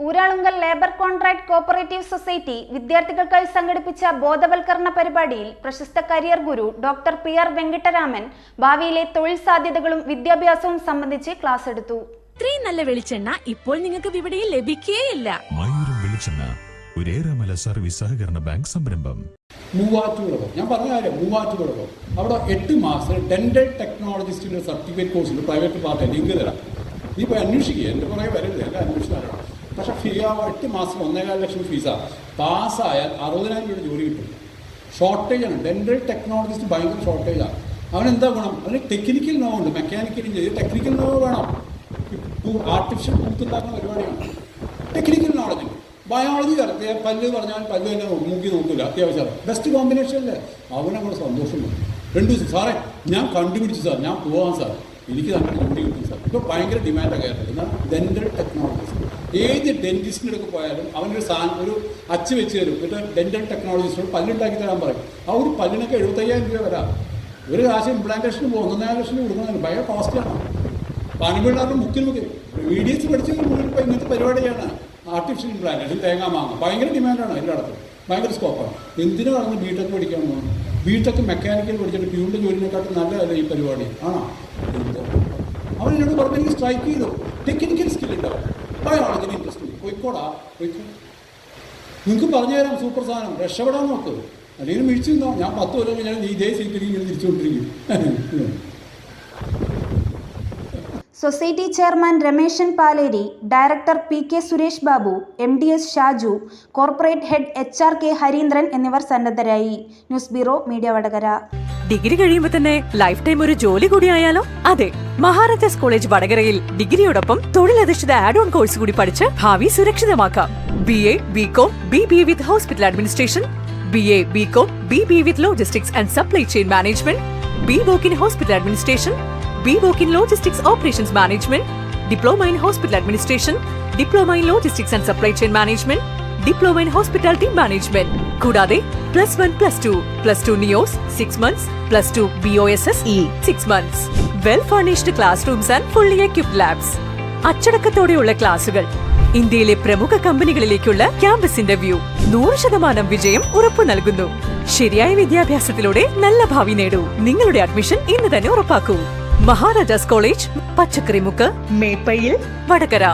Uralungal labour contract cooperative society വിദ്യാർത്ഥികൾക്കായി സംഘടിപ്പിച്ച ബോധവൽക്കരണ പരിപാടിയിൽ പ്രശസ്ത കരിയർ ഗുരു ഡോക്ടർ PR വെങ്കിട്ടരാമൻ ഭാവിയിലെ തൊഴിൽ സാധ്യതകളും വിദ്യാഭ്യാസവും സംബന്ധിച്ച് ക്ലാസ് എടുത്തു. ഇത്രയും നല്ല വെളിച്ചെണ്ണ ഇപ്പോൾ നിങ്ങൾക്ക് വിപണിയിൽ ലഭിക്കുകയില്ല. മയൂരം വെളിച്ചെണ്ണ ഒരു ഏറെമല സർവീസ് സഹകരണ ബാങ്ക് സംരംഭം. മൂവാറ്റുപുഴ ഞാൻ പറഞ്ഞ കാര്യം മൂവാറ്റുപുഴ അവിടെ 8 മാസം ഡെന്റൽ ടെക്നോളജിസ്റ്റിന്റെ സർട്ടിഫിക്കറ്റ് കോഴ്സിൽ പ്രൈവറ്റ് പാർട്ടി ലിങ്ക് തരാം. നീ പോയി അന്വേഷിക്കുക, എൻ്റെ പുറകെ വരരുത്, എല്ലാം അന്വേഷിച്ചാലാണ്. പക്ഷേ 8 മാസം 1.25 ലക്ഷം ഫീസാണ്. പാസ്സായാൽ 60,000 രൂപയുടെ ജോലി കിട്ടും. ഷോർട്ടേജാണ്, ഡെന്റൽ ടെക്നോളജിസ്റ്റ് ഭയങ്കര ഷോർട്ടേജാണ്. അവനെന്താ ഗുണം? അതിന് ടെക്നിക്കൽ നോ ഉണ്ട്, മെക്കാനിക്കലും ചെയ്ത് ടെക്നിക്കൽ നോ വേണം. ആർട്ടിഫിഷ്യൽ കൂത്തുണ്ടാക്കുന്ന പരിപാടിയാണ്. ടെക്നിക്കൽ നോളജ് ബയോളജി കറക്റ്റ് പല്ല് പറഞ്ഞാൽ പല്ല് തന്നെ മൂക്കി നോക്കില്ല, അത്യാവശ്യം ബെസ്റ്റ് കോമ്പിനേഷൻ അല്ലേ. അവനങ്ങോട്ട് സന്തോഷം വരും. 2 ദിവസം സാറേ ഞാൻ കണ്ടുപിടിച്ചു സാർ, ഞാൻ പോവാം സാർ, എനിക്ക് തന്നെ ജോലി കിട്ടും സാർ. ഇപ്പോൾ ഭയങ്കര ഡിമാൻഡാണ് കേരളത്തിൽ. എന്നാൽ ഡെന്റൽ ടെക്നോളജിസ്റ്റ് ഏത് ഡെന്റിസ്റ്റിനൊക്കെ പോയാലും അവനൊരു ഒരു അച്ച് വെച്ച് തരും. എന്നിട്ട് ഡെന്റൽ ടെക്നോളജിസ്റ്റോട് പല്ലുണ്ടാക്കി തരാൻ പറയും. ആ ഒരു പല്ലിനൊക്കെ 75,000 രൂപ വരാം. ഒരു കാശ് ഇംപ്ലാന്റേഷന് പോകും 1.5 ലക്ഷം കൊടുക്കുന്നതിന് ഭയങ്കര കോസ്റ്റാണ്. പാനിപ്പിള്ളാരുടെ മുക്കിൽ VDS പഠിച്ചതിന് മുന്നിൽ ഇപ്പോൾ ഇങ്ങനത്തെ പരിപാടിയാണ്. ആർട്ടിഫിഷ്യൽ ഇംപ്ലാന്റേഷൻ, തേങ്ങ മാങ്ങ ഭയങ്കര ഡിമാൻഡാണ് എല്ലായിടത്തും, ഭയങ്കര സ്കോപ്പാണ്. എന്തിനു പറഞ്ഞ് B.Tech പഠിക്കാൻ പോകുന്നു? B.Tech മെക്കാനിക്കൽ പഠിച്ചിട്ട് പ്യൂണിൻ്റെ ജോലിനെക്കാട്ടും നല്ലതല്ല ഈ പരിപാടി ആണോ? അവൻ എന്നോട് പറഞ്ഞെങ്കിൽ സ്ട്രൈക്ക് ചെയ്തു. ടെക്നിക്കൽ സ്കിൽ ഉണ്ടാവും, ബയോളജിന് ഇൻട്രസ്റ്റ് പോയിക്കോടാ പോയിക്കോ. നിങ്ങൾക്ക് പറഞ്ഞു തരാം സൂപ്പർ സാധനം, രക്ഷപ്പെടാൻ നോക്ക്. അല്ലെങ്കിൽ മിഴിച്ചു നിന്നോ, ഞാൻ 10 കൊല്ലം കഴിഞ്ഞാൽ ഇതേ സീറ്റിൽ ഇങ്ങനെ തിരിച്ചുകൊണ്ടിരിക്കും. Society chairman Rameshan Paleri, director PK Suresh Babu, MDS Shaju, corporate head HR.K. Harindran എന്നിവർ സന്നദ്ധരായി. News bureau, media Vadakara. Degree കഴിയുമ്പോൾ തന്നെ ലൈഫ് ടൈം ഒരു ജോലി കൂടി ആയാലോ? അതെ, മഹാരാജാസ് കോളേജ് വടകരയിൽ ഡിഗ്രിയോടൊപ്പം തൊഴിലധിഷ്ഠിത ആഡ് ഓൺ കോഴ്സ് കൂടി പഠിച്ച് ഭാവി സുരക്ഷിതമാക്കാം. BA, BCom, BBA with Hospital Administration, BA, BCom, BBA with Logistics and Supply Chain Management, BVoc in Hospital Administration, BVoc in Logistics Operations Management, Diploma in Hospital Administration, Diploma in Logistics and Supply Chain Management, Diploma in Hospitality Management. കൂടാതെ +1, +2, +2 NEOS 6 months, +2 BOSS 6 months. Well furnished classrooms and fully equipped labs. അച്ചടക്കത്തോടെയുള്ള ക്ലാസുകൾ. ഇന്ത്യയിലെ പ്രമുഖ കമ്പനികളിലേക്കുള്ള campus interview. 100% വിജയം ഉറപ്പു നൽകുന്നു. ശരിയായ വിദ്യാഭ്യാസത്തിലൂടെ നല്ല ഭാവി നേടൂ. നിങ്ങളുടെ അഡ്മിഷൻ ഇന്ന് തന്നെ ഉറപ്പാക്കൂ. മഹാരാജാസ് കോളേജ്, പച്ചക്കറിമുക്ക്, മേപ്പയിൽ, വടകര.